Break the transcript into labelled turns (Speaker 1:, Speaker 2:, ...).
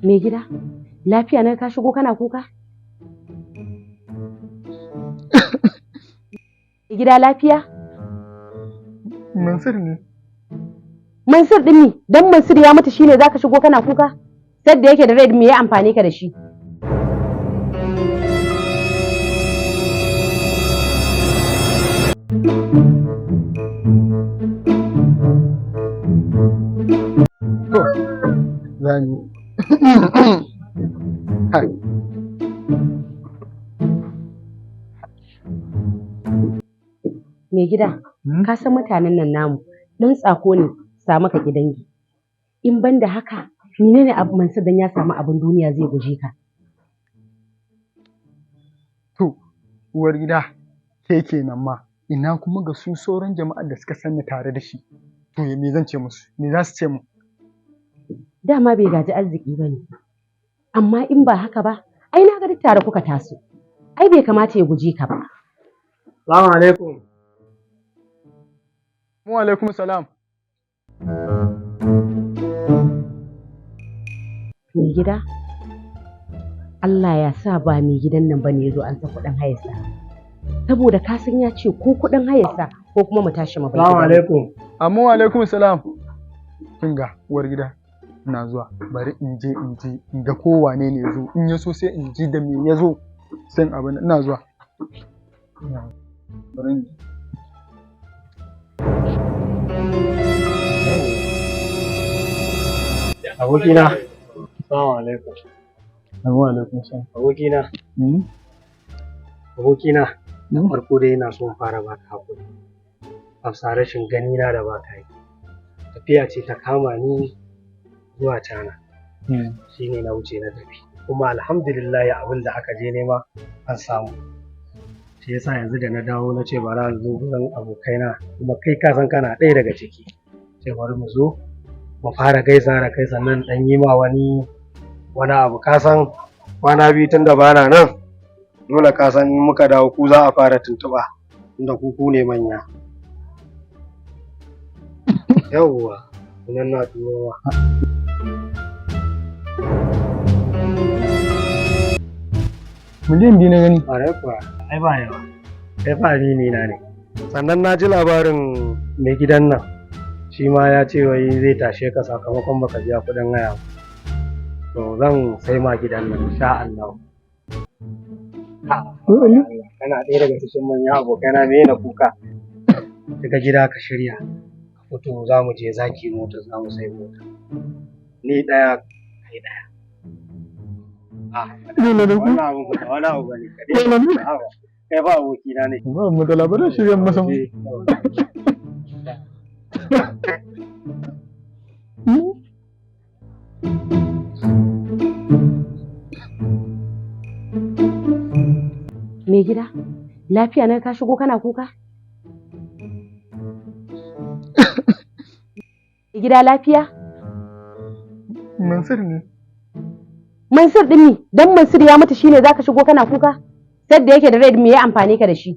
Speaker 1: Me gida, lafiya na ka shigo kana kuka? Me gida lafiya?
Speaker 2: Mansur ne.
Speaker 1: Mansur din ne, dan Mansur ya mutu shine zaka shigo kana kuka? Sadda yake da rai me ya amfani ka da shi?
Speaker 2: To, zani. Hai.
Speaker 1: Me gida, ka san mutanen nan namu, ɗan tsako ne samu ka gidangi. In ban da haka, menene abu Mansur dan ya samu abin duniya zai guje ka?
Speaker 2: To, uwar gida, ke kenan ma, ina kuma ga su sauran jama'ar da suka sanni tare da shi. To, me zan ce musu? Me za su ce mu?
Speaker 1: Dama bai gaji arziki ba ne. Amma in ba haka ba, ai na ga duk tare kuka taso. Ai bai kamata ya guje ka ba.
Speaker 3: Salamu alaikum.
Speaker 2: Wa alaikum salam.
Speaker 1: Me gida, Allah ya sa ba mai gidan nan ba ne ya zo an san kuɗin hayarsa. Saboda ka san ya ce ko kuɗin hayarsa ko kuma mu tashi mu bai
Speaker 3: Salamu alaikum.
Speaker 2: Amma wa alaikum salam. Kinga uwar gida, ina zuwa. Bari in je in ga ko wane ne ya zo. In ya so sai in ji da me ya zo. Sai abin ina zuwa. Bari in
Speaker 3: Abokina. Salamu alaikum.
Speaker 2: Wa alaikum salam.
Speaker 3: Abokina. Abokina. Da farko dai ina son fara baka hakuri. Hafsa rashin gani na da baka yi. Tafiya ce ta kama ni zuwa Cana. Shi ne na wuce na tafi. Kuma alhamdulillah abin da aka je nema an samu. Shi yasa yanzu da na dawo na ce bara zo gurin abokaina kuma kai ka san kana ɗaya daga ciki. Sai bari mu zo mu fara gaisa da kai sannan ɗan yi ma wani abu ka san kwana biyu tun da bana nan dole ka san muka dawo ku za a fara tuntuɓa tunda ku ne manya. Yawwa sunan na turowa.
Speaker 2: Miliyan biyu na gani.
Speaker 3: Ƙwarai kuwa, ai ba yawa. Kai fa amini na ne. Sannan na ji labarin mai gidan nan. Shi ma ya ce wai zai tashe ka sakamakon baka biya kuɗin haya. To zan sai ma gidan nan insha Allah. Kana ɗaya daga cikin manyan abokaina me na kuka. Daga gida ka shirya. Ka fito za mu je Zaki mota za mu sai mota. Ni ɗaya kai ɗaya. Wannan abu ba wani abu bane kai ba abokina ne.
Speaker 2: Ba mu da labarin shiryan masa.
Speaker 1: Me gida, lafiya na ka shigo kana kuka? Me gida lafiya?
Speaker 2: Mansur ne.
Speaker 1: Mansur din ne, dan Mansur ya mutu shine zaka shigo kana kuka? Sadda yake da rai me ya amfani ka da shi?